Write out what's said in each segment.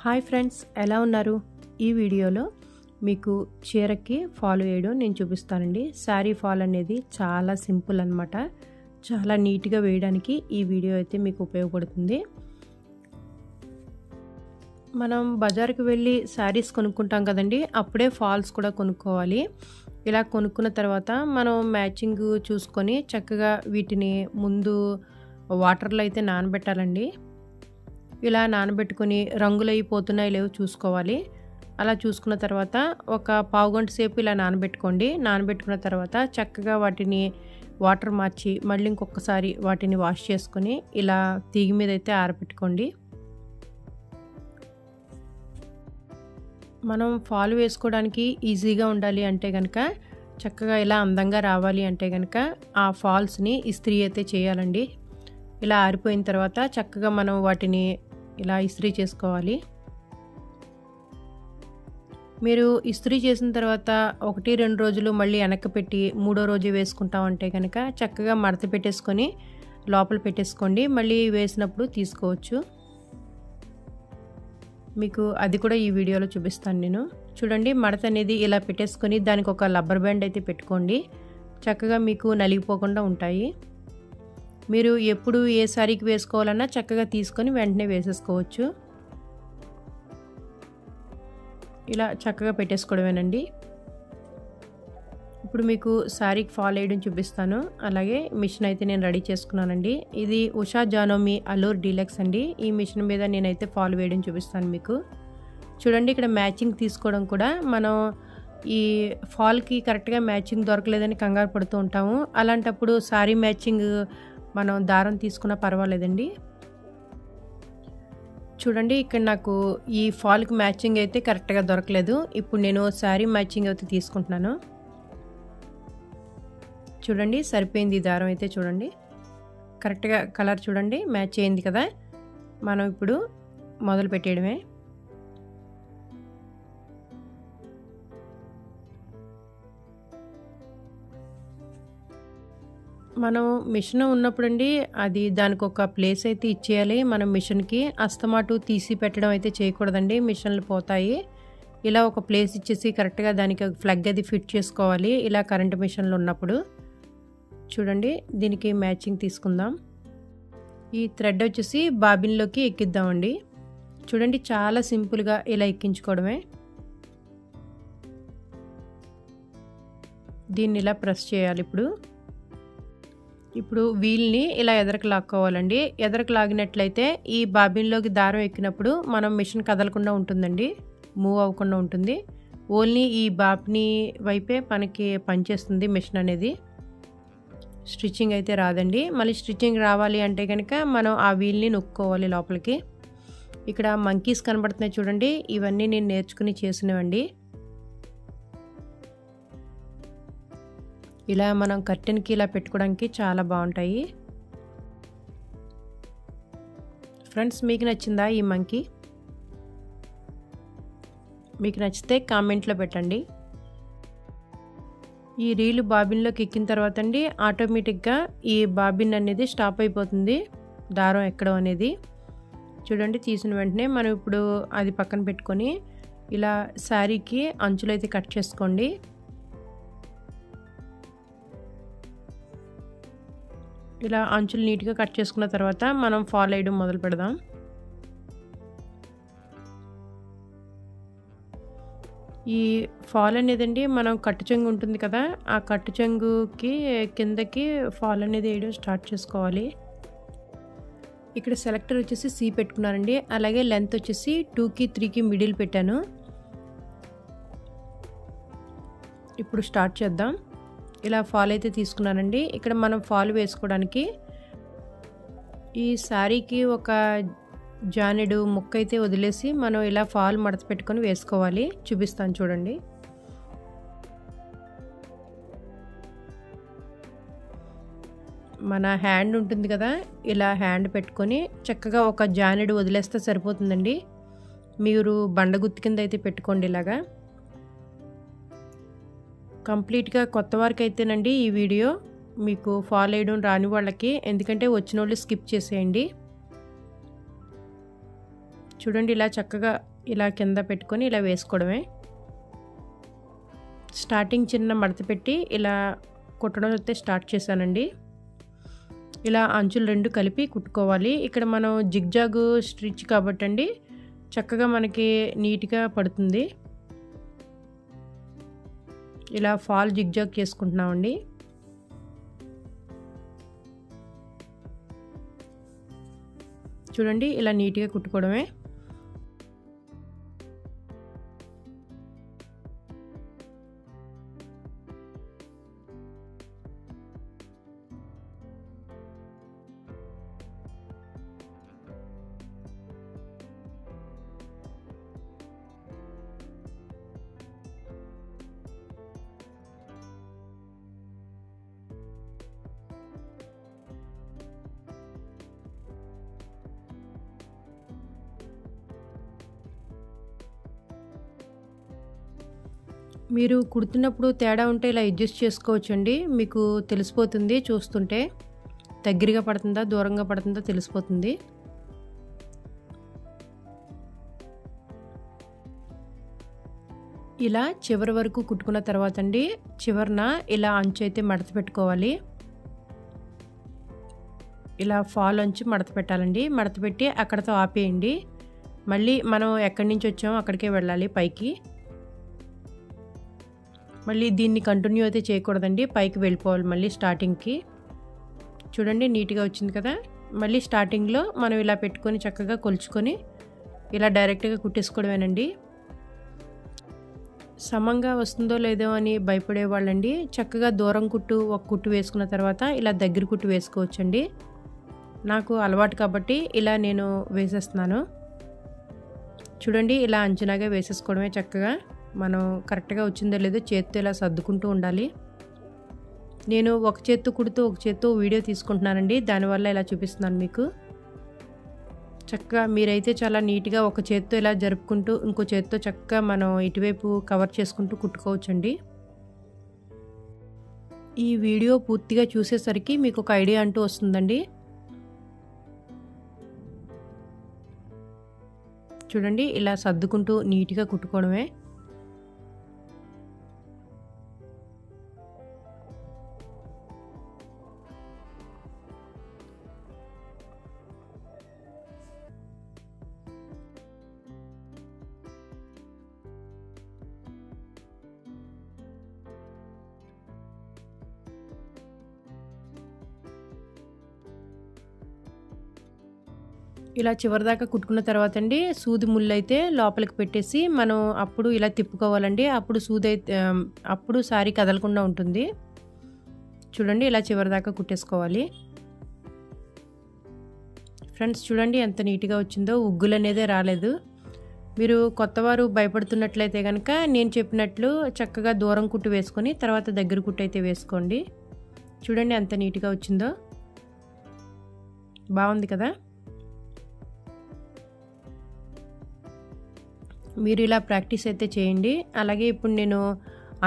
Hi friends, ఎలా ఉన్నారు? ఈ వీడియోలో మీకు చీరకి ఫాల్ వేయడం నేను చూపిస్తానండి. శారీ ఫాల్ అనేది చాలా సింపుల్ అన్నమాట. చాలా నీట్గా వేయడానికి ఈ వీడియో అయితే మీకు ఉపయోగపడుతుంది. మనం బజార్కి వెళ్ళి శారీస్ కొనుక్కుంటాం కదండి, అప్పుడే ఫాల్స్ కూడా కొనుక్కోవాలి. ఇలా కొనుక్కున్న తర్వాత మనం మ్యాచింగ్ చూసుకొని చక్కగా వీటిని ముందు వాటర్లో అయితే నానబెట్టాలండి. ఇలా నానబెట్టుకొని రంగులు అయిపోతున్నాయి లేవో చూసుకోవాలి. అలా చూసుకున్న తర్వాత ఒక పావుగంట సేపు ఇలా నానబెట్టుకోండి. నానబెట్టుకున్న తర్వాత చక్కగా వాటిని వాటర్ మార్చి మళ్ళీ ఇంకొకసారి వాటిని వాష్ చేసుకొని ఇలా తీగ మీద అయితే ఆరబెట్టుకోండి. మనం ఫాల్ వేసుకోవడానికి ఈజీగా ఉండాలి అంటే కనుక, చక్కగా ఇలా అందంగా రావాలి అంటే కనుక ఆ ఫాల్స్ని ఇస్త్రీ అయితే చేయాలండి. ఇలా ఆరిపోయిన తర్వాత చక్కగా మనం వాటిని ఇలా ఇస్త్రీ చేసుకోవాలి. మీరు ఇస్త్రీ చేసిన తర్వాత 1-2 రోజులు మళ్ళీ వెనక్కి పెట్టి మూడో రోజు వేసుకుంటామంటే కనుక చక్కగా మడత పెట్టేసుకొని లోపల పెట్టేసుకోండి. మళ్ళీ వేసినప్పుడు తీసుకోవచ్చు. మీకు అది కూడా ఈ వీడియోలో చూపిస్తాను నేను. చూడండి, మడత అనేది ఇలా పెట్టేసుకొని దానికి ఒక రబ్బర్ బ్యాండ్ అయితే పెట్టుకోండి. చక్కగా మీకు నలిగిపోకుండా ఉంటాయి. మీరు ఎప్పుడు ఏ శారీకి వేసుకోవాలన్నా చక్కగా తీసుకొని వెంటనే వేసేసుకోవచ్చు. ఇలా చక్కగా పెట్టేసుకోవడమేనండి. ఇప్పుడు మీకు శారీకి ఫాల్ వేయడం చూపిస్తాను. అలాగే మిషన్ అయితే నేను రెడీ చేసుకున్నానండి. ఇది ఉషా జానోమి అలూర్ డీలక్స్ అండి. ఈ మిషన్ మీద నేనైతే ఫాల్ వేయడం చూపిస్తాను మీకు. చూడండి, ఇక్కడ మ్యాచింగ్ తీసుకోవడం కూడా మనం ఈ ఫాల్కి కరెక్ట్గా మ్యాచింగ్ దొరకలేదని కంగారు పడుతూ ఉంటాము. అలాంటప్పుడు శారీ మ్యాచింగ్ మనం దారం తీసుకున్నా పర్వాలేదండి. చూడండి, ఇక్కడ నాకు ఈ ఫాల్కి మ్యాచింగ్ అయితే కరెక్ట్గా దొరకలేదు. ఇప్పుడు నేను శారీ మ్యాచింగ్ అయితే తీసుకుంటున్నాను. చూడండి, సరిపోయింది. ఈ దారం అయితే చూడండి కరెక్ట్గా కలర్ చూడండి మ్యాచ్ అయింది కదా. మనం ఇప్పుడు మొదలు పెట్టేయడమే. మనం మిషన్ ఉన్నప్పుడు అండి, అది దానికి ఒక ప్లేస్ అయితే ఇచ్చేయాలి. మనం మిషన్కి అస్తమాటు తీసి పెట్టడం అయితే చేయకూడదండి, మిషన్లు పోతాయి. ఇలా ఒక ప్లేస్ ఇచ్చేసి కరెక్ట్గా దానికి ఫ్లగ్ అది ఫిట్ చేసుకోవాలి ఇలా కరెంట్ మిషన్లు ఉన్నప్పుడు. చూడండి, దీనికి మ్యాచింగ్ తీసుకుందాం. ఈ థ్రెడ్ వచ్చేసి బాబిన్లోకి ఎక్కిద్దామండి. చూడండి, చాలా సింపుల్గా ఇలా ఎక్కించుకోవడమే. దీన్ని ఇలా ప్రెస్ చేయాలి. ఇప్పుడు వీల్ని ఇలా ఎదరకు లాక్కోవాలండి. ఎదరకు లాగినట్లయితే ఈ బాబిన్లోకి దారం ఎక్కినప్పుడు మనం మిషన్ కదలకుండా ఉంటుందండి, మూవ్ అవ్వకుండా ఉంటుంది. ఓన్లీ ఈ బాబిని వైపే మనకి పనిచేస్తుంది మిషన్ అనేది. స్టిచ్చింగ్ అయితే రాదండి. మళ్ళీ స్టిచ్చింగ్ రావాలి అంటే కనుక మనం ఆ వీల్ని నొక్కోవాలి లోపలికి. ఇక్కడ మంకీస్ కనబడుతున్నాయి చూడండి, ఇవన్నీ నేను నేర్చుకుని చేసినవండి. ఇలా మనం కర్టెన్కి ఇలా పెట్టుకోవడానికి చాలా బాగుంటాయి. ఫ్రెండ్స్, మీకు నచ్చిందా ఈ మంకీ? మీకు నచ్చితే కామెంట్లో పెట్టండి. ఈ రీలు బాబిన్లోకి ఎక్కిన తర్వాత అండి ఆటోమేటిక్గా ఈ బాబిన్ అనేది స్టాప్ అయిపోతుంది, దారం ఎక్కడం అనేది. చూడండి, తీసిన వెంటనే మనం ఇప్పుడు అది పక్కన పెట్టుకొని ఇలా శారీకి అంచులు అయితే కట్ చేసుకోండి. ఇలా అంచులు నీట్గా కట్ చేసుకున్న తర్వాత మనం ఫాల్ వేయడం మొదలు పెడదాం. ఈ ఫాల్ అనేదండి మనం కట్టు చెంగు ఉంటుంది కదా, ఆ కట్టు చెంగుకి కిందకి ఫాల్ అనేది వేయడం స్టార్ట్ చేసుకోవాలి. ఇక్కడ సెలెక్టర్ వచ్చేసి C పెట్టుకున్నానండి. అలాగే లెంత్ వచ్చేసి 2కి 3కి మిడిల్ పెట్టాను. ఇప్పుడు స్టార్ట్ చేద్దాం. ఇలా ఫాల్ అయితే తీసుకున్నానండి. ఇక్కడ మనం ఫాల్ వేసుకోవడానికి ఈ శారీకి ఒక జానెడు ముక్క అయితే వదిలేసి మనం ఇలా ఫాల్ మడత పెట్టుకొని వేసుకోవాలి. చూపిస్తాను చూడండి. మన హ్యాండ్ ఉంటుంది కదా, ఇలా హ్యాండ్ పెట్టుకొని చక్కగా ఒక జానెడు వదిలేస్తే సరిపోతుందండి. మీరు బండగుత్తి కింద అయితే పెట్టుకోండి ఇలాగా. కంప్లీట్గా కొత్త వారికి అయితేనండి ఈ వీడియో, మీకు ఫాల్ వేయడం రాని వాళ్ళకి, ఎందుకంటే వచ్చిన వాళ్ళు స్కిప్ చేసేయండి. చూడండి ఇలా చక్కగా ఇలా కింద పెట్టుకొని ఇలా వేసుకోవడమే. స్టార్టింగ్ చిన్న మడత పెట్టి ఇలా కుట్టడం అయితే స్టార్ట్ చేశానండి. ఇలా అంచులు రెండు కలిపి కుట్టుకోవాలి. ఇక్కడ మనం జిగ్జాగ్ స్టిచ్ కాబట్టండి చక్కగా మనకి నీట్గా పడుతుంది. ఇలా ఫాల్ జిగ్జాగ్ చేసుకుంటున్నామండి. చూడండి ఇలా నీట్గా కుట్టుకోవడమే. మీరు కుడుతున్నప్పుడు తేడా ఉంటే ఇలా అడ్జస్ట్ చేసుకోవచ్చండి. మీకు తెలిసిపోతుంది చూస్తుంటే. దగ్గరగా పడుతుందా దూరంగా పడుతుందా తెలిసిపోతుంది. ఇలా చివరి వరకు కుట్టుకున్న తర్వాత అండి చివరన ఇలా అంచు అయితే మడత పెట్టుకోవాలి. ఇలా ఫాల్ అంచు మడత పెట్టాలండి. మడత పెట్టి అక్కడతో ఆపేయండి. మళ్ళీ మనం ఎక్కడి నుంచి వచ్చామో అక్కడికే వెళ్ళాలి పైకి. మళ్ళీ దీన్ని కంటిన్యూ అయితే చేయకూడదండి. పైకి వెళ్ళిపోవాలి మళ్ళీ స్టార్టింగ్కి. చూడండి నీట్గా వచ్చింది కదా. మళ్ళీ స్టార్టింగ్లో మనం ఇలా పెట్టుకొని చక్కగా కొలుచుకొని ఇలా డైరెక్ట్గా కుట్టేసుకోవడమేనండి. సమంగా వస్తుందో లేదో అని భయపడేవాళ్ళండి చక్కగా దూరం కుట్టు ఒక కుట్టు వేసుకున్న తర్వాత ఇలా దగ్గర కుట్టు వేసుకోవచ్చండి. నాకు అలవాటు కాబట్టి ఇలా నేను వేసేస్తున్నాను. చూడండి ఇలా అంచనాగా వేసేసుకోవడమే చక్కగా. మనం కరెక్ట్గా వచ్చిందో లేదో చేత్తో ఇలా సర్దుకుంటూ ఉండాలి. నేను ఒక చేత్తో కుడుతూ ఒక చేత్తో వీడియో తీసుకుంటున్నానండి. దానివల్ల ఇలా చూపిస్తున్నాను మీకు. చక్కగా మీరైతే చాలా నీట్గా ఒక చేత్తో ఇలా జరుపుకుంటూ ఇంకో చేత్తో చక్కగా మనం ఇటువైపు కవర్ చేసుకుంటూ కుట్టుకోవచ్చండి. ఈ వీడియో పూర్తిగా చూసేసరికి మీకు ఒక ఐడియా అంటూ వస్తుందండి. చూడండి ఇలా సర్దుకుంటూ నీట్గా కుట్టుకోవడమే. ఇలా చివరిదాకా కుట్టుకున్న తర్వాత అండి సూది ముళ్ళు అయితే లోపలికి పెట్టేసి మనం అప్పుడు ఇలా తిప్పుకోవాలండి. అప్పుడు సారీ కదలకుండా ఉంటుంది. చూడండి ఇలా చివరిదాకా కుట్టేసుకోవాలి. ఫ్రెండ్స్ చూడండి ఎంత నీట్గా వచ్చిందో. ఉగ్గులు అనేదే రాలేదు. మీరు కొత్తవారు భయపడుతున్నట్లయితే కనుక నేను చెప్పినట్లు చక్కగా దూరం కుట్టు వేసుకొని తర్వాత దగ్గర కుట్టు అయితే వేసుకోండి. చూడండి ఎంత నీట్గా వచ్చిందో. బాగుంది కదా. మీరు ఇలా ప్రాక్టీస్ అయితే చేయండి. అలాగే ఇప్పుడు నేను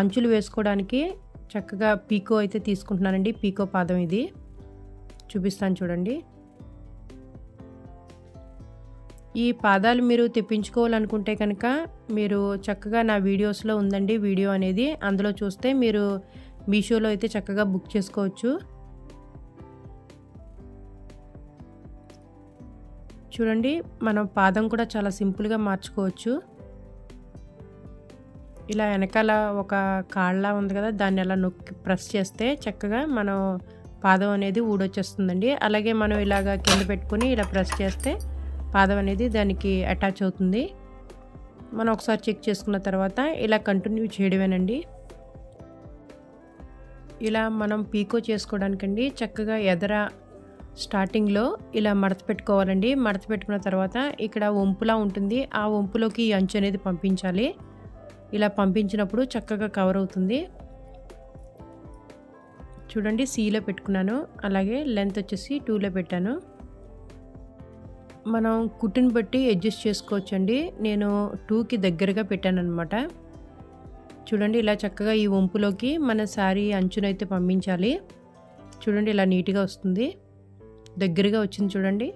అంచులు వేసుకోవడానికి చక్కగా పీకో అయితే తీసుకుంటున్నానండి. పీకో పాదం ఇది చూపిస్తాను చూడండి. ఈ పాదాలు మీరు తెప్పించుకోవాలనుకుంటే కనుక మీరు చక్కగా నా వీడియోస్లో ఉందండి వీడియో అనేది. అందులో చూస్తే మీరు మీషోలో అయితే చక్కగా బుక్ చేసుకోవచ్చు. చూడండి మనం పాదం కూడా చాలా సింపుల్గా మార్చుకోవచ్చు. ఇలా వెనకాల ఒక కాళ్ళ ఉంది కదా దాన్ని అలా నొక్కి ప్రెస్ చేస్తే చక్కగా మనం పాదం అనేది ఊడొచ్చేస్తుందండి. అలాగే మనం ఇలాగ కింద పెట్టుకొని ఇలా ప్రెస్ చేస్తే పాదం అనేది దానికి అటాచ్ అవుతుంది. మనం ఒకసారి చెక్ చేసుకున్న తర్వాత ఇలా కంటిన్యూ చేయడమేనండి. ఇలా మనం పీకో చేసుకోవడానికండి చక్కగా ఎదర స్టార్టింగ్లో ఇలా మడత పెట్టుకోవాలండి. మడత పెట్టుకున్న తర్వాత ఇక్కడ వంపులా ఉంటుంది. ఆ వంపులోకి ఈ అంచు అనేది పంపించాలి. ఇలా పంపించినప్పుడు చక్కగా కవర్ అవుతుంది. చూడండి సీలో పెట్టుకున్నాను. అలాగే లెంత్ వచ్చేసి 2లో పెట్టాను. మనం కుట్టుని బట్టి అడ్జస్ట్ చేసుకోవచ్చండి. నేను 2కి దగ్గరగా పెట్టాను అనమాట. చూడండి ఇలా చక్కగా ఈ వంపులోకి మన శారీ అంచునైతే పంపించాలి. చూడండి ఇలా నీట్గా వస్తుంది. దగ్గరగా వచ్చింది చూడండి.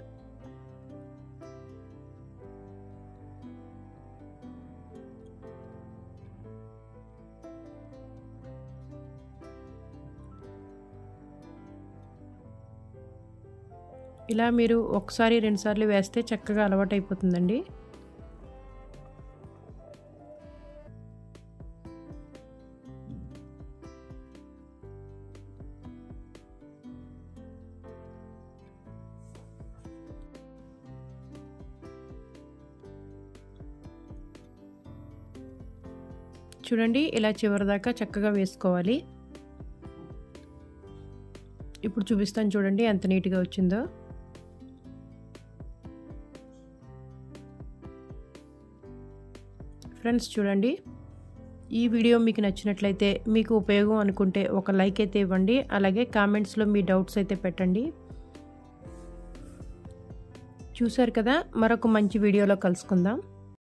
ఇలా మీరు ఒకసారి 2 సార్లు వేస్తే చక్కగా అలవాటు అయిపోతుందండి. చూడండి ఇలా చివరిదాకా చక్కగా వేసుకోవాలి. ఇప్పుడు చూపిస్తాను చూడండి ఎంత నీట్గా వచ్చిందో. ఫ్రెండ్స్ చూడండి, ఈ వీడియో మీకు నచ్చినట్లయితే, మీకు ఉపయోగం అనుకుంటే ఒక లైక్ అయితే ఇవ్వండి. అలాగే కామెంట్స్లో మీ డౌట్స్ అయితే పెట్టండి. చూశారు కదా, మరొక మంచి వీడియోలో కలుసుకుందాం.